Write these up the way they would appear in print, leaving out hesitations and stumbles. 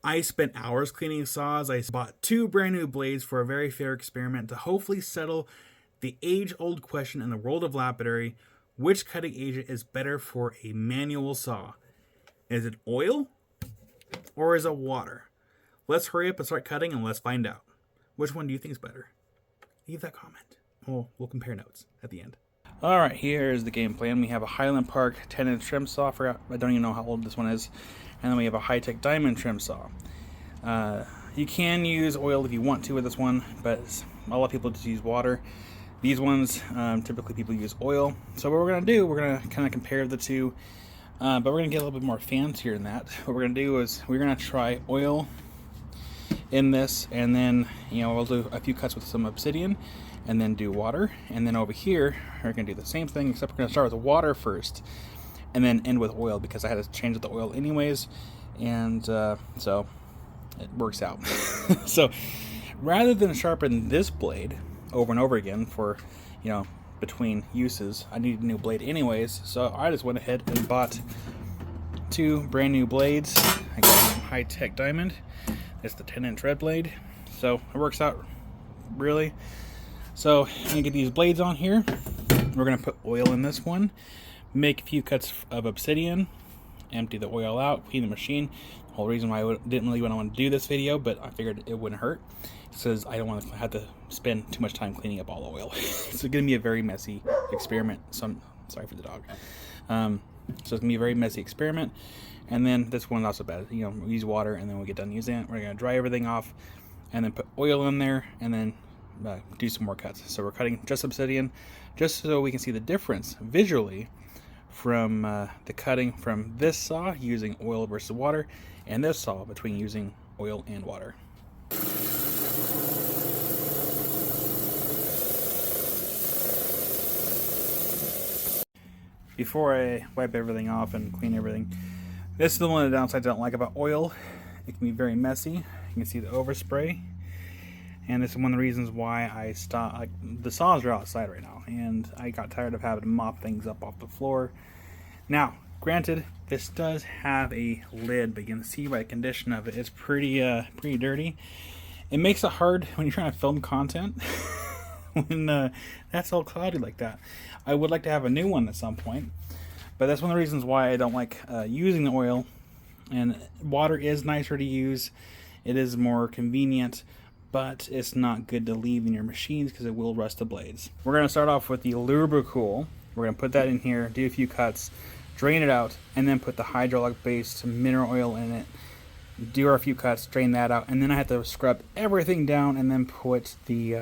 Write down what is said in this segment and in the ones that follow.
I spent hours cleaning saws. I bought 2 brand new blades for a very fair experiment to hopefully settle the age-old question in the world of lapidary: which cutting agent is better for a manual saw? Is it oil or is it water? Let's hurry up and start cutting and let's find out. Which one do you think is better? Leave that comment. We'll compare notes at the end. Alright, here's the game plan. We have a Highland Park 10-inch trim saw. I don't even know how old this one is. And then we have a high-tech diamond trim saw. You can use oil if you want to with this one, but a lot of people just use water. These ones, typically people use oil. So what we're going to do, we're going to kind of compare the two, but we're going to get a little bit more fancier than that. What we're going to do is we're going to try oil in this, and then we'll do a few cuts with some obsidian, and then do water. And then over here we're going to do the same thing, except we're going to start with water first and then end with oil, because I had to change the oil anyways, and so it works out. So rather than sharpen this blade over and over again for between uses, I need a new blade anyways, so I just went ahead and bought 2 brand new blades. I got some high-tech diamond. It's the 10-inch red blade, so it works out really. So I'm gonna get these blades on here. We're gonna put oil in this one, make a few cuts of obsidian, empty the oil out, clean the machine. The whole reason why I didn't really want to do this video, but I figured it wouldn't hurt, because I don't want to have to spend too much time cleaning up all the oil. It's gonna be a very messy experiment. So I'm sorry for the dog. So it's gonna be a very messy experiment. And then this one's also bad. We use water, and then we get done using it, we're gonna dry everything off, and then put oil in there, and then do some more cuts. So we're cutting just obsidian, just so we can see the difference visually from the cutting from this saw using oil versus water, and this saw between using oil and water. Before I wipe everything off and clean everything, this is the one of the downsides I don't like about oil. It can be very messy. You can see the overspray, and this is one of the reasons why I stopped. The saws are outside right now, and I got tired of having to mop things up off the floor. Now, granted, this does have a lid, but you can see by the condition of it, it's pretty dirty. It makes it hard when you're trying to film content when that's all cloudy like that. I would like to have a new one at some point, but that's one of the reasons why I don't like using the oil. And water is nicer to use. It is more convenient, but it's not good to leave in your machines because it will rust the blades. We're going to start off with the Lubricool. We're going to put that in here, do a few cuts, drain it out, and then put the hydraulic-based mineral oil in it. Do our few cuts, drain that out, and then I have to scrub everything down and then put the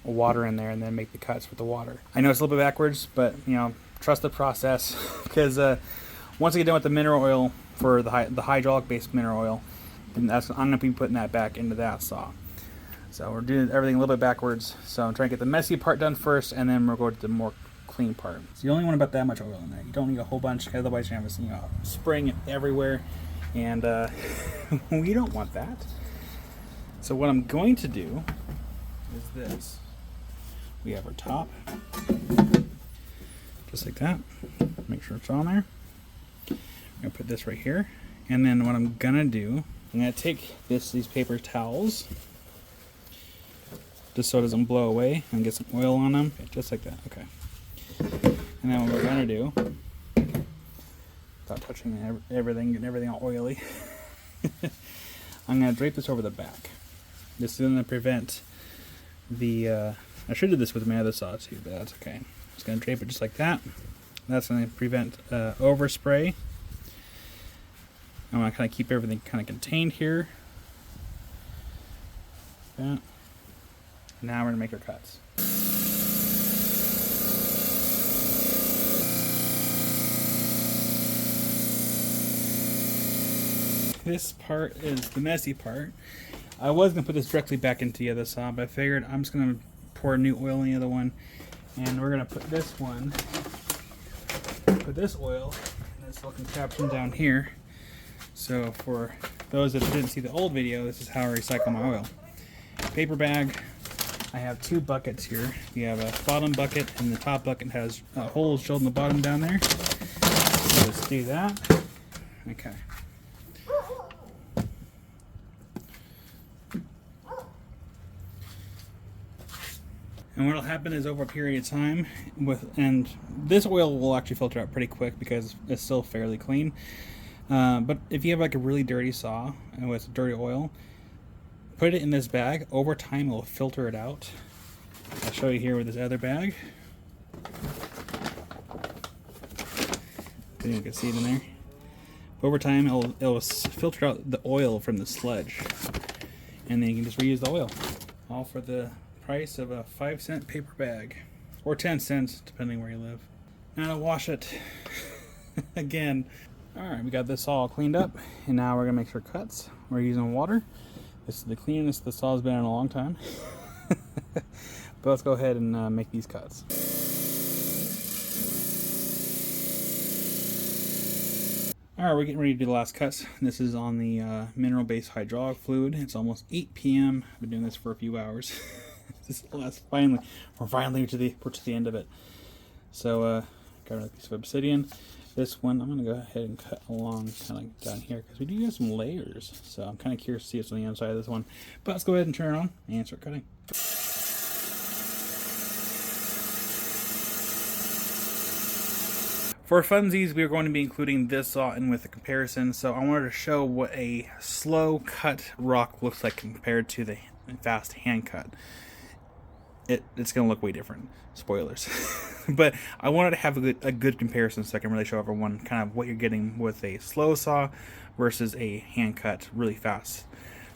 water in there and then make the cuts with the water. I know it's a little bit backwards, but trust the process, because once I get done with the mineral oil for the hydraulic-based mineral oil, then I'm going to be putting that back into that saw. So we're doing everything a little bit backwards. So I'm trying to get the messy part done first, and then we'll go to the more clean part. So you only want about that much oil in there. You don't need a whole bunch, otherwise you're going to have spraying it everywhere, and we don't want that. So what I'm going to do is this. We have our top, just like that. Make sure it's on there. I'm going to put this right here, and then what I'm going to do, I'm going to take these paper towels, just so it doesn't blow away, and get some oil on them, just like that. Okay. And then what we're going to do, without touching everything, getting everything all oily, I'm going to drape this over the back. This is going to prevent the, I should have did this with my other saw too, but that's okay. Just going to drape it just like that. That's going to prevent overspray. I'm going to kind of keep everything kind of contained here. Like that. Now we're going to make our cuts. This part is the messy part. I was going to put this directly back into the other saw, but I figured I'm just going to pour new oil in the other one, and we're going to put this one, put this oil in this little contraption down here. So for those that didn't see the old video, this is how I recycle my oil. Paper bag. I have 2 buckets here. We have a bottom bucket, and the top bucket has holes drilled in the bottom down there. So let's do that. Okay. And what will happen is over a period of time, and this oil will actually filter out pretty quick because it's still fairly clean. But if you have like a really dirty saw and with dirty oil, put it in this bag. Over time, it will filter it out. I'll show you here with this other bag. You can see it in there. Over time, it'll filter out the oil from the sludge, and then you can just reuse the oil, all for the price of a 5-cent paper bag, or 10 cents depending where you live. Now to wash it again. All right, we got this all cleaned up, and now we're gonna make our cuts. We're using water. This is the cleanest the saw's been in a long time. But let's go ahead and make these cuts. Alright, we're getting ready to do the last cuts. This is on the mineral-based hydraulic fluid. It's almost 8 p.m. I've been doing this for a few hours. This is the last, we're finally to the end of it. So, got another piece of obsidian. This one, I'm going to go ahead and cut along kind of like down here because we do have some layers. So I'm kind of curious to see what's on the inside of this one. But let's go ahead and turn it on and start cutting. For funsies, we are going to be including this saw in with a comparison, so I wanted to show what a slow cut rock looks like compared to the fast hand cut. It's going to look way different. Spoilers. But I wanted to have a good comparison so I can really show everyone kind of what you're getting with a slow saw versus a hand cut really fast.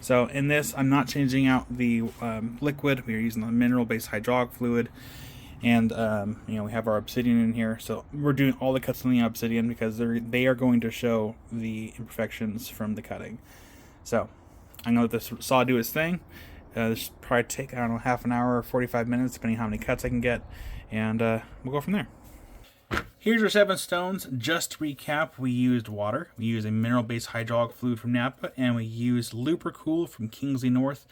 So in this, I'm not changing out the liquid. We are using the mineral-based hydraulic fluid. And you know, we have our obsidian in here, so we're doing all the cuts on the obsidian because they are going to show the imperfections from the cutting. So I'm gonna let this saw do its thing. This will probably take, I don't know, half an hour or 45 minutes, depending on how many cuts I can get, and we'll go from there. Here's our 7 stones. Just to recap, we used water, we used a mineral-based hydraulic fluid from Napa, and we used Lupercool from Kingsley North.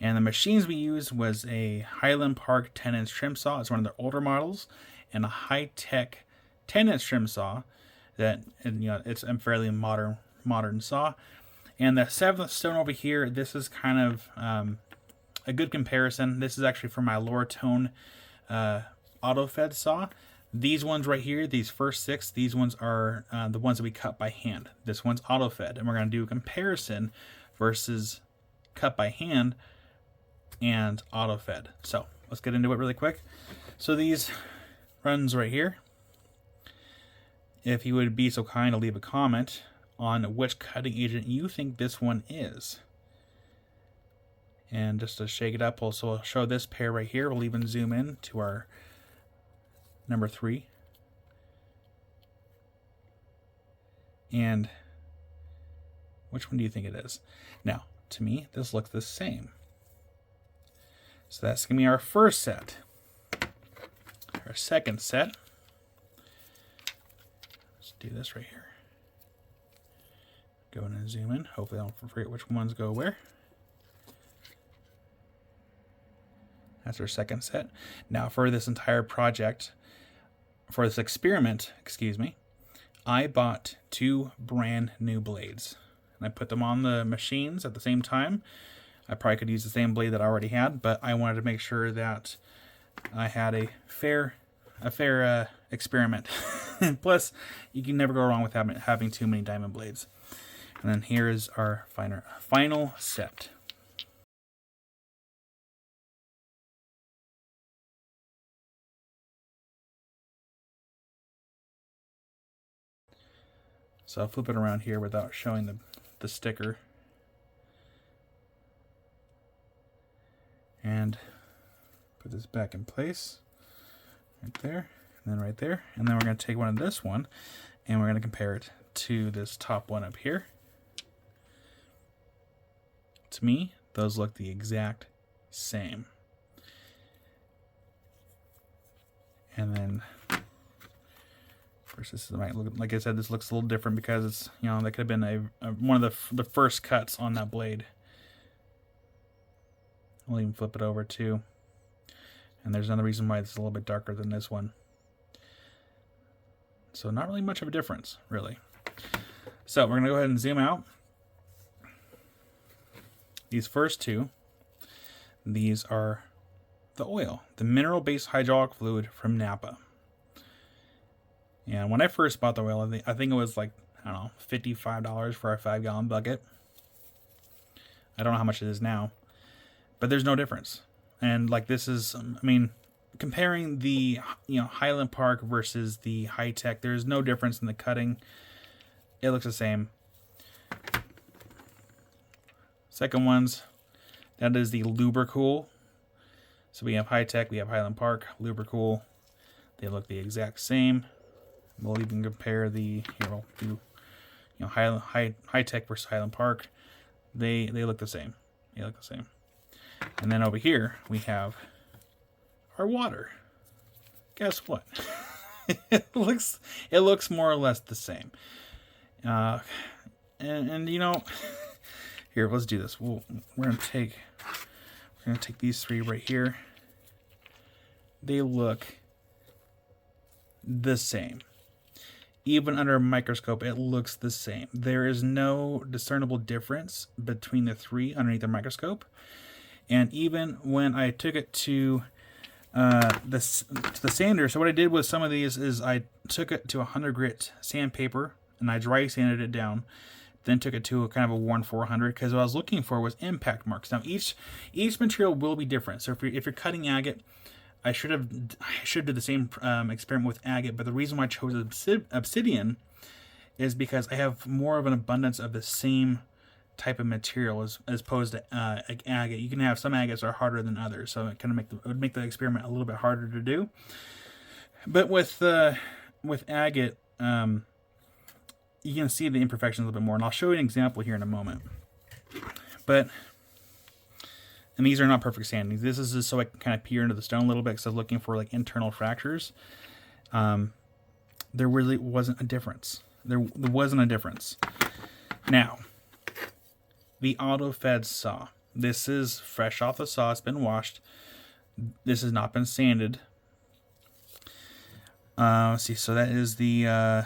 And the machines we used was a Highland Park 10-inch trim saw. It's one of their older models, and a high-tech 10-inch trim saw that, and, you know, it's a fairly modern saw. And the 7th stone over here, this is kind of a good comparison. This is actually from my Loratone auto-fed saw. These ones right here, these first 6, these ones are the ones that we cut by hand. This one's auto-fed, and we're going to do a comparison versus cut by hand and auto-fed. So let's get into it really quick. So these runs right here, if you would be so kind to leave a comment on which cutting agent you think this one is. And just to shake it up, also I'll show this pair right here. We'll even zoom in to our number 3. And which one do you think it is? Now, to me, this looks the same. So that's going to be our first set. Our second set. Let's do this right here. Go in and zoom in. Hopefully I don't forget which ones go where. That's our second set. Now for this entire project, for this experiment, excuse me, I bought 2 brand new blades. And I put them on the machines at the same time. I probably could use the same blade that I already had, but I wanted to make sure that I had a fair experiment. Plus, you can never go wrong with having too many diamond blades. And then here is our final set. So I'll flip it around here without showing the sticker. And put this back in place. Right there. And then right there. And then we're going to take one of this one and we're going to compare it to this top one up here. To me, those look the exact same. And then first, this might look, like I said, this looks a little different because it's, you know, that could have been one of the first cuts on that blade. We'll even flip it over too. And there's another reason why it's a little bit darker than this one. So not really much of a difference, really. So we're going to go ahead and zoom out. These first 2, these are the oil, the mineral-based hydraulic fluid from Napa. And when I first bought the oil, I think it was like, I don't know, $55 for a 5-gallon bucket. I don't know how much it is now, but there's no difference. And like, this is, I mean, comparing the, Highland Park versus the High Tech, there's no difference in the cutting. It looks the same. Second ones, that is the Lubricool. So we have High Tech, we have Highland Park, Lubricool. They look the exact same. We'll even compare the, here we'll do, High Tech versus Highland Park. They look the same. They look the same. And then over here we have our water. Guess what? it looks more or less the same. And here, let's do this. We're gonna take these three right here. They look the same. Even under a microscope, it looks the same. There is no discernible difference between the three underneath the microscope. And even when I took it to the sander, so what I did with some of these is I took it to 100 grit sandpaper and I dry sanded it down. Then took it to a kind of a worn 400 because what I was looking for was impact marks. Now each material will be different. So if you're cutting agate, I should do the same experiment with agate, but the reason why I chose obsidian is because I have more of an abundance of the same type of material as opposed to agate. You can have some agates are harder than others, so it kind of would make the experiment a little bit harder to do. But with agate, you can see the imperfections a little bit more, and I'll show you an example here in a moment. And these are not perfect sandings. This is just so I can kind of peer into the stone a little bit because I was looking for like internal fractures. There really wasn't a difference. There wasn't a difference. Now, the auto-fed saw. This is fresh off the saw. It's been washed. This has not been sanded. Let's see. So that is the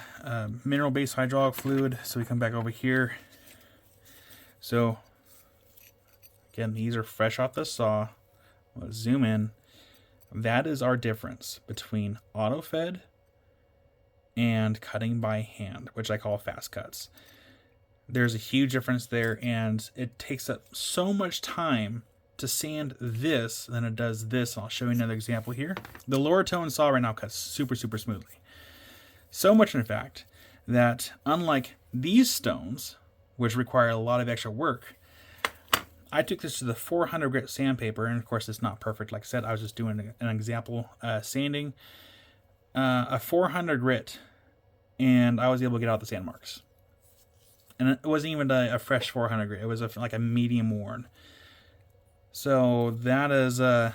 mineral-based hydraulic fluid. So we come back over here. So again, these are fresh off the saw. Let's zoom in. That is our difference between auto-fed and cutting by hand, which I call fast cuts. There's a huge difference there, and it takes up so much time to sand this than it does this. I'll show you another example here. The lower tone saw right now cuts super, super smoothly. So much, in fact, that unlike these stones, which require a lot of extra work, I took this to the 400 grit sandpaper, and of course it's not perfect. Like I said, I was just doing an example sanding a 400 grit, and I was able to get out the sand marks. And it wasn't even a fresh 400 grit. It was like a medium worn. So that is I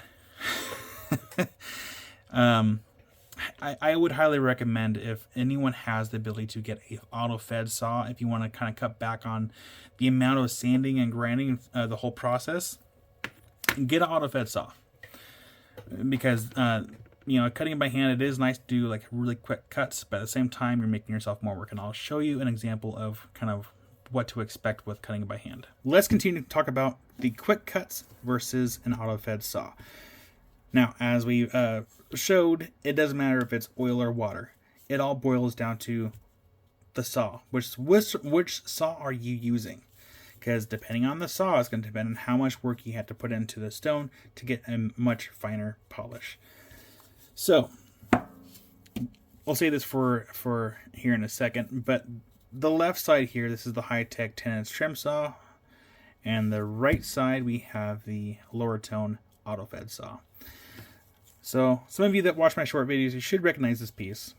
would highly recommend, if anyone has the ability to get a auto-fed saw, if you want to kind of cut back on the amount of sanding and grinding the whole process, get an auto-fed saw. Because cutting by hand, it is nice to do like really quick cuts, but at the same time you're making yourself more work. And I'll show you an example of kind of what to expect with cutting by hand. Let's continue to talk about the quick cuts versus an auto-fed saw. Now, as we showed, it doesn't matter if it's oil or water. It all boils down to the saw. Which saw are you using? Because depending on the saw, it's going to depend on how much work you have to put into the stone to get a much finer polish. So, I'll say this for here in a second, but the left side here, this is the high-tech 10-inch trim saw, and the right side we have the lower tone auto-fed saw. So, some of you that watch my short videos, you should recognize this piece.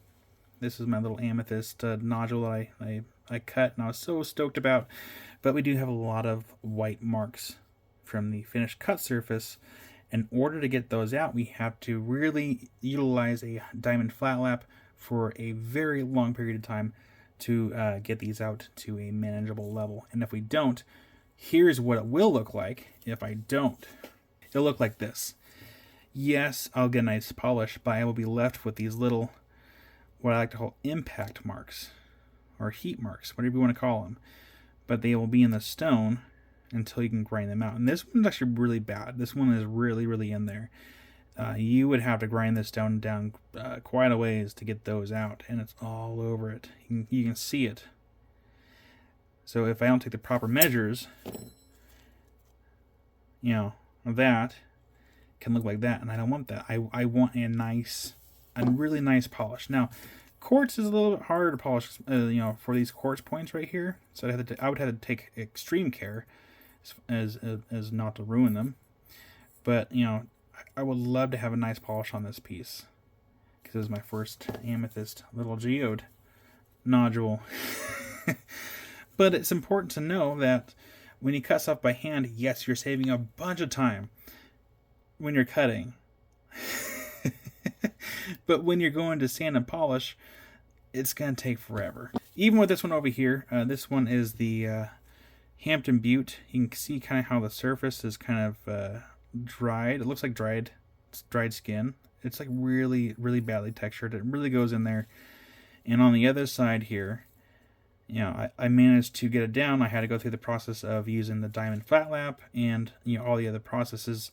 This is my little amethyst nodule that I cut, and I was so stoked about. But we do have a lot of white marks from the finished cut surface. In order to get those out, we have to really utilize a diamond flat lap for a very long period of time to get these out to a manageable level. And if we don't, here's what it will look like if I don't. It'll look like this. Yes, I'll get a nice polish, but I will be left with these little, what I like to call impact marks, or heat marks, whatever you want to call them. But they will be in the stone until you can grind them out. And this one's actually really bad. This one is really, really in there. you would have to grind the stone down quite a ways to get those out, and it's all over it. You can see it. So if I don't take the proper measures, you know, that can look like that, and I don't want that. I want a really nice polish. Now, quartz is a little bit harder to polish, you know, for these quartz points right here. So I would have to take extreme care as not to ruin them. But you know, I would love to have a nice polish on this piece because this is my first amethyst little geode nodule. But it's important to know that when you cut stuff by hand, yes, you're saving a bunch of time when you're cutting. But when you're going to sand and polish, it's going to take forever. Even with this one over here, this one is the Hampton Butte. You can see kind of how the surface is kind of dried. It looks like dried skin. It's like really, really badly textured. It really goes in there. And on the other side here, you know, I managed to get it down. I had to go through the process of using the diamond flat lap and, you know, all the other processes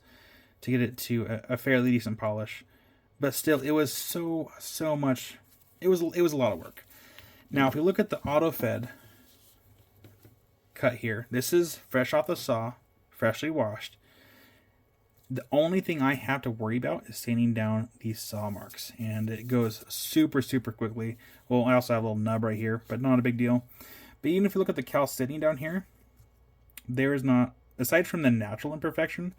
to get it to a fairly decent polish. But still, it was so much. It was a lot of work. Now, if we look at the auto fed cut here, this is fresh off the saw, freshly washed. The only thing I have to worry about is sanding down these saw marks, and it goes super quickly. Well, I also have a little nub right here, but not a big deal. But even if you look at the chalcedony down here, there is not, aside from the natural imperfection,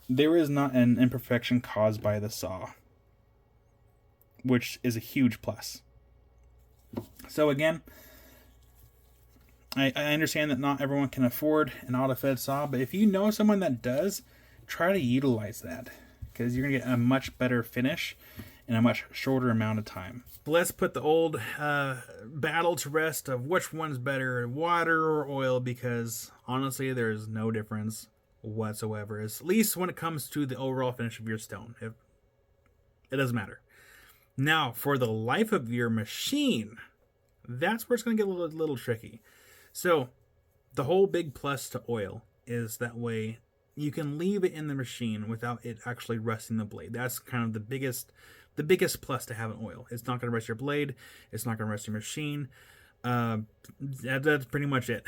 there is not an imperfection caused by the saw, which is a huge plus. So again, I understand that not everyone can afford an auto-fed saw, but if you know someone that does, try to utilize that, because you're going to get a much better finish in a much shorter amount of time. Let's put the old battle to rest of which one's better, water or oil, because honestly, there's no difference whatsoever, at least when it comes to the overall finish of your stone. It doesn't matter. Now, for the life of your machine, that's where it's going to get a little tricky. So, the whole big plus to oil is that way you can leave it in the machine without it actually rusting the blade. That's kind of the biggest plus to having oil. It's not going to rust your blade. It's not going to rust your machine. That's pretty much it.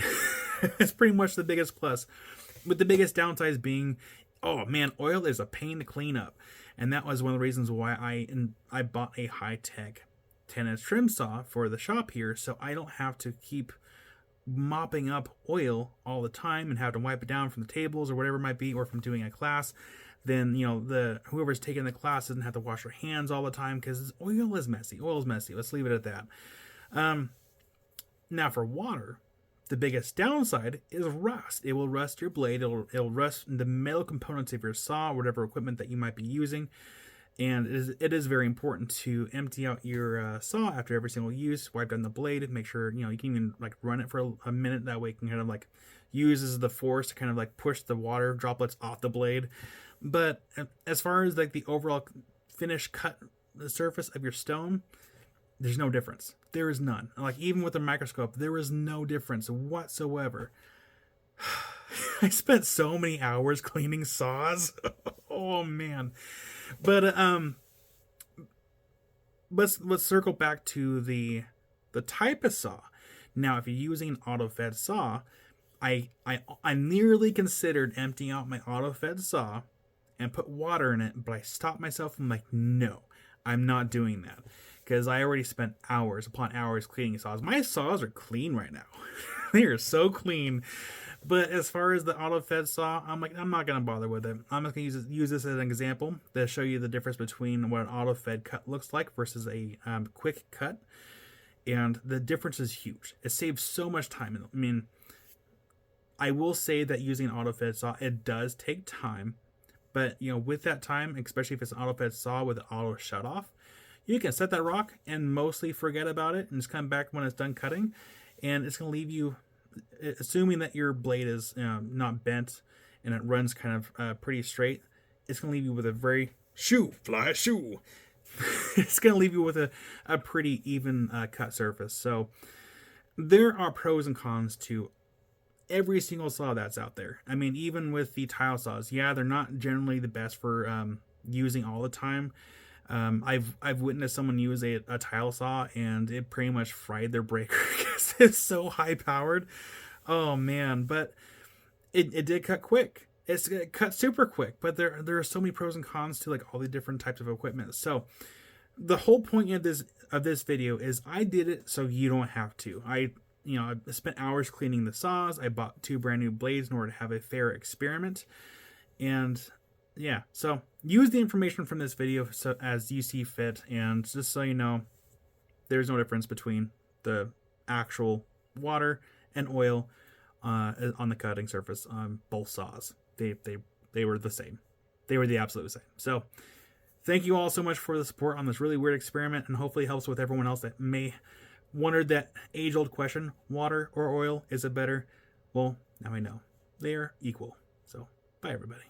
It's pretty much the biggest plus. With the biggest downsides being, oh man, oil is a pain to clean up. And that was one of the reasons why I bought a high-tech 10-inch trim saw for the shop here, so I don't have to keep mopping up oil all the time and have to wipe it down from the tables or whatever it might be, or from doing a class. Then, you know, whoever's taking the class doesn't have to wash their hands all the time, because oil is messy. Oil is messy. Let's leave it at that. Now for water, the biggest downside is rust. It will rust your blade. It'll rust the metal components of your saw, whatever equipment that you might be using. And it is very important to empty out your saw after every single use. Wipe down the blade. Make sure, you know, you can even like run it for a minute. That way it can kind of like uses the force to kind of like push the water droplets off the blade. But as far as like the overall finished cut the surface of your stone, there's no difference. There is none. Like even with the microscope, there is no difference whatsoever. I spent so many hours cleaning saws. Oh man. But let's circle back to the type of saw. Now, if you're using an auto-fed saw, I nearly considered emptying out my auto-fed saw and put water in it, but I stopped myself. I'm like, no, I'm not doing that, because I already spent hours upon hours cleaning saws. My saws are clean right now. They are so clean. But as far as the auto-fed saw, I'm like, I'm not going to bother with it. I'm just going to use this as an example to show you the difference between what an auto-fed cut looks like versus a quick cut. And the difference is huge. It saves so much time. I mean, I will say that using an auto-fed saw, it does take time. But, you know, with that time, especially if it's an auto-fed saw with an auto shut-off, you can set that rock and mostly forget about it and just come back when it's done cutting. And it's going to leave you, assuming that your blade is not bent and it runs kind of pretty straight, it's going to leave you with a very fly shoe. It's going to leave you with a pretty even cut surface. So there are pros and cons to every single saw that's out there. I mean, even with the tile saws, yeah, they're not generally the best for using all the time. I've witnessed someone use a tile saw and it pretty much fried their breaker because it's so high powered. Oh man, but it did cut quick. It cut super quick, but there are so many pros and cons to like all the different types of equipment. So the whole point of this video is I did it so you don't have to. I spent hours cleaning the saws. I bought 2 brand new blades in order to have a fair experiment. And yeah, so use the information from this video so as you see fit, and just so you know, there's no difference between the actual water and oil on the cutting surface on both saws. They were the same. They were the absolute same. So thank you all so much for the support on this really weird experiment, and hopefully it helps with everyone else that may wonder that age-old question, water or oil, is it better? Well, now I know. They are equal. So bye everybody.